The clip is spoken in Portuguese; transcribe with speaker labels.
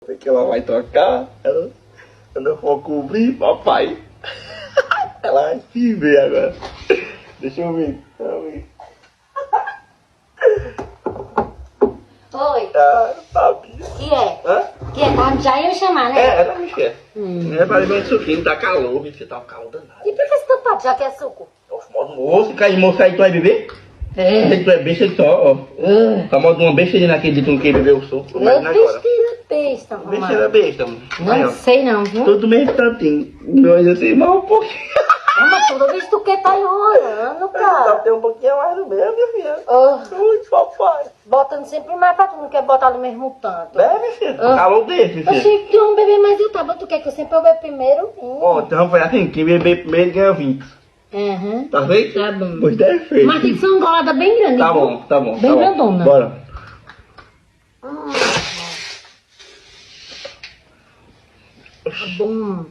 Speaker 1: Que ela vai tocar, ela, quando eu for cobrir, papai. Ela vai se ver agora. Deixa eu ver.
Speaker 2: Oi.
Speaker 1: Ah, sabia.
Speaker 2: Que é?
Speaker 1: Hã?
Speaker 2: Que é? Já ia chamar, né?
Speaker 1: É, ela me quer. É para beber um suquinho, tá calor, bicho, tá um calor danado.
Speaker 2: E por que você tá papo já quer suco?
Speaker 1: Moço, cai moço aí, tu vai beber?
Speaker 2: É.
Speaker 1: Tu é besta só, ó. Tá modo uma besteira naquele dia que tu não quer beber o suco. Imagina agora.
Speaker 2: Besta,
Speaker 1: Besteira
Speaker 2: Romano.
Speaker 1: besta, mano. Aí,
Speaker 2: Não
Speaker 1: ó.
Speaker 2: sei não, viu?
Speaker 1: Todo mês tantinho. Nós assim, mais um pouquinho.
Speaker 2: Mas toda vez tu quer tá enrolando,
Speaker 1: Dá
Speaker 2: cara.
Speaker 1: pra ter um pouquinho a mais do meu, minha filha.
Speaker 2: Ah,
Speaker 1: Ui, papai.
Speaker 2: botando sempre mais pra tu, não quer botar no mesmo tanto.
Speaker 1: Bebe, filho.
Speaker 2: Ah.
Speaker 1: Calor desse,
Speaker 2: Eu
Speaker 1: filho.
Speaker 2: achei que tu não beber mais eu tava. Tu quer que eu sempre beba primeiro?
Speaker 1: Ó, então foi assim, quem beber primeiro ganha 20.
Speaker 2: Uhum.
Speaker 1: Tá feito?
Speaker 2: Tá bom.
Speaker 1: Pois deve ser.
Speaker 2: Mas tem que ser uma golada bem grande.
Speaker 1: Tá
Speaker 2: viu?
Speaker 1: bom, tá bom.
Speaker 2: Bem
Speaker 1: tá bom.
Speaker 2: grandona.
Speaker 1: Bora.
Speaker 2: Tá bom.